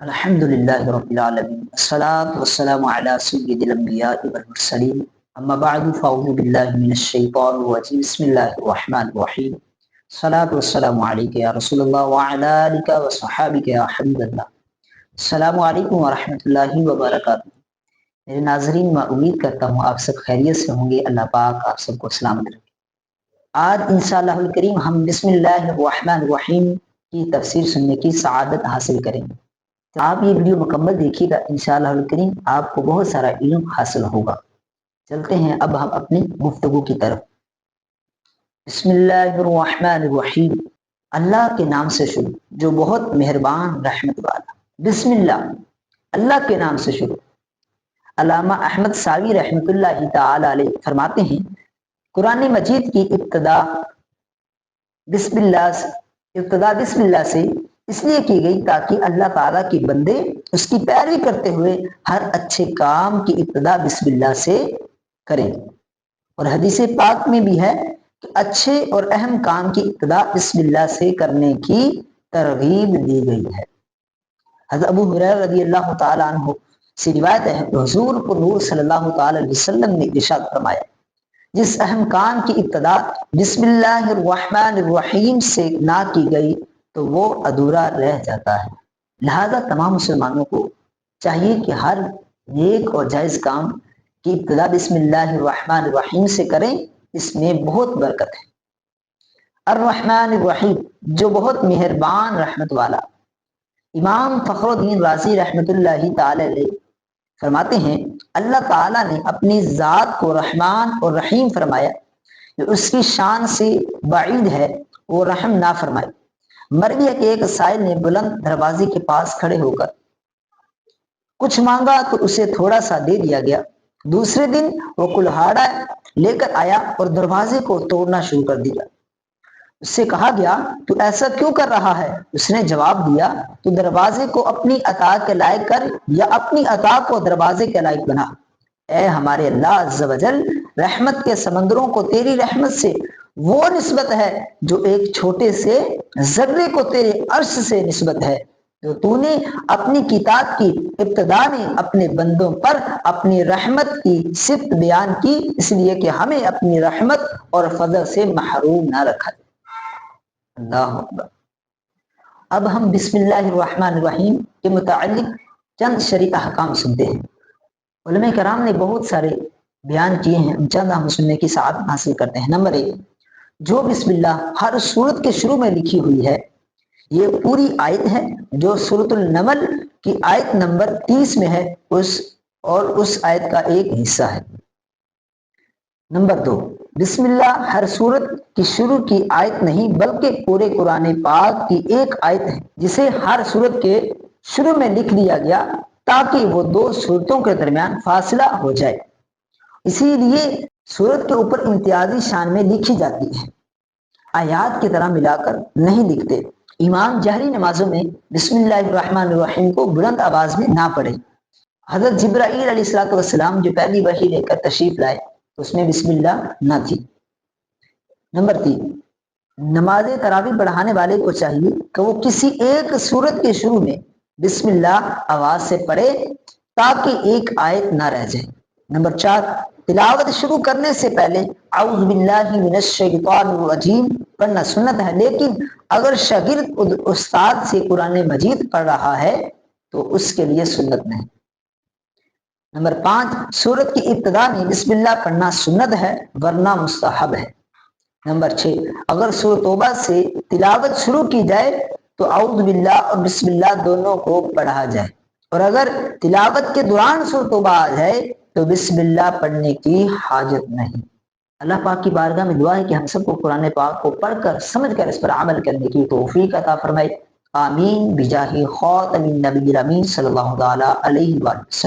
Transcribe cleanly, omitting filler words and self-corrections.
الحمد للہ رب العالمین الصلاۃ والسلام علی سید الانبیاء والمرسلین اما بعد فاعوذ باللہ من الشیطان الرجیم بسم اللہ الرحمن الرحیم الصلاۃ والسلام علیک یا رسول اللہ وعلی آلک وصحابک یا حبیب اللہ۔ السلام علیکم ورحمۃ اللہ وبرکاتہ۔ میرے ناظرین، میں امید کرتا ہوں آپ سب خیریت سے ہوں گے۔ اللہ پاک آپ سب کو سلامت رکھے۔ آج انشاءاللہ الکریم ہم بسم اللہ الرحمن الرحیم کی تفسیر سننے کی سعادت حاصل کریں گے۔ تو آپ یہ ویڈیو مکمل دیکھیے گا، انشاءاللہ الکریم آپ کو بہت سارا علم حاصل ہوگا۔ چلتے ہیں اب ہم اپنی گفتگو کی طرف۔ بسم اللہ الرحمن الرحیم، اللہ کے نام سے شروع جو بہت مہربان رحمت والا۔ بسم اللہ، اللہ کے نام سے شروع۔ علامہ احمد ساوی رحمۃ اللہ تعالی علیہ فرماتے ہیں، قرآن مجید کی ابتدا بسم اللہ سے اس لیے کی گئی تاکہ اللہ تعالیٰ کے بندے اس کی پیروی کرتے ہوئے ہر اچھے کام کی ابتدا بسم اللہ سے کریں۔ اور حدیث پاک میں بھی ہے کہ اچھے اور اہم کام کی ابتدا بسم اللہ سے کرنے کی ترغیب دی گئی ہے۔ حضرت ابو ہریرہ رضی اللہ تعالیٰ عنہ سے روایت ہے کہ حضور نور صلی اللہ تعالیٰ علیہ وسلم نے ارشاد فرمایا، جس اہم کام کی ابتدا بسم اللہ الرحمن الرحیم سے نہ کی گئی تو وہ ادھورا رہ جاتا ہے۔ لہذا تمام مسلمانوں کو چاہیے کہ ہر نیک اور جائز کام کی ابتدا بسم اللہ الرحمن الرحیم سے کریں، اس میں بہت برکت ہے۔ الرحمن الرحیم جو بہت مہربان رحمت والا۔ امام فخر الدین رازی رحمۃ اللہ تعالی علیہ فرماتے ہیں، اللہ تعالیٰ نے اپنی ذات کو رحمان اور رحیم فرمایا، جو اس کی شان سے بعید ہے وہ رحم نہ فرمائے۔ مروی ہے کہ ایک سائل نے بلند دروازے کے پاس کھڑے ہو کر کچھ مانگا تو اسے تھوڑا سا دے دیا گیا۔ دوسرے دن وہ کلہاڑا لے کر آیا اور دروازے کو توڑنا شروع کر دیا۔ اس سے کہا گیا، تو ایسا کیوں کر رہا ہے؟ اس نے جواب دیا، تو دروازے کو اپنی عطا کے لائق کر یا اپنی عطا کو دروازے کے لائق بنا۔ اے ہمارے اللہ عز و جل، رحمت کے سمندروں کو تیری رحمت سے وہ نسبت ہے جو ایک چھوٹے سے ذرے کو تیرے عرش سے نسبت ہے، جو تو نے اپنی کتاب کی ابتدا میں اپنے بندوں پر اپنی رحمت کی صفت بیان کی، اس لیے کہ ہمیں اپنی رحمت اور فضل سے محروم نہ رکھا۔ اللہ اکبر۔ اب ہم بسم اللہ الرحمن الرحیم کے متعلق چند شرعی احکام سنتے ہیں۔ علماء کرام نے بہت سارے بیان کیے ہیں، چند ہم سننے کی سعادت حاصل کرتے ہیں۔ نمبر 1، جو بسم اللہ ہر سورت کے شروع میں لکھی ہوئی ہے، یہ پوری آیت ہے جو سورۃ النمل کی آیت نمبر 30 میں ہے، اس آیت کا ایک حصہ ہے۔ نمبر 2، بسم اللہ ہر سورت کی شروع کی آیت نہیں بلکہ پورے قرآن پاک کی ایک آیت ہے، جسے ہر سورت کے شروع میں لکھ دیا گیا تاکہ وہ دو سورتوں کے درمیان فاصلہ ہو جائے، اسی لیے سورت کے اوپر امتیازی شان میں لکھی جاتی ہے، آیات کی طرح ملا کر نہیں لکھتے۔ امام جہری نمازوں میں بسم اللہ الرحمن الرحیم کو بلند آواز میں نہ پڑھے۔ حضرت جبرائیل علیہ السلام جو پہلی وحی لے کر تشریف لائے اس میں بسم اللہ نہ تھی۔ نمبر 3، نماز تراویح پڑھانے والے کو چاہیے کہ وہ کسی ایک سورت کے شروع میں بسم اللہ آواز سے پڑھے تاکہ ایک آیت نہ رہ جائے۔ نمبر 4، تلاوت شروع کرنے سے پہلے اعوذ باللہ من الشیطان الرجیم پڑھنا سنت ہے، لیکن اگر شاگرد استاد سے قرآن مجید پڑھ رہا ہے تو اس کے لیے سنت نہیں۔ نمبر 5، سورت کی ابتدا میں بسم اللہ پڑھنا سنت ہے ورنہ مستحب ہے۔ نمبر 6، اگر سورۃ توبہ سے تلاوت شروع کی جائے تو اعوذ باللہ اور بسم اللہ دونوں کو پڑھا جائے، اور اگر تلاوت کے دوران سورۃ توبہ آ جائے تو بسم اللہ پڑھنے کی حاجت نہیں۔ اللہ پاک کی بارگاہ میں دعا ہے کہ ہم سب کو قرآن پاک کو پڑھ کر سمجھ کر اس پر عمل کرنے کی توفیق عطا فرمائے۔ آمین بجاہ خاتم النبی الامین صلی اللہ تعالی علیہ وسلم۔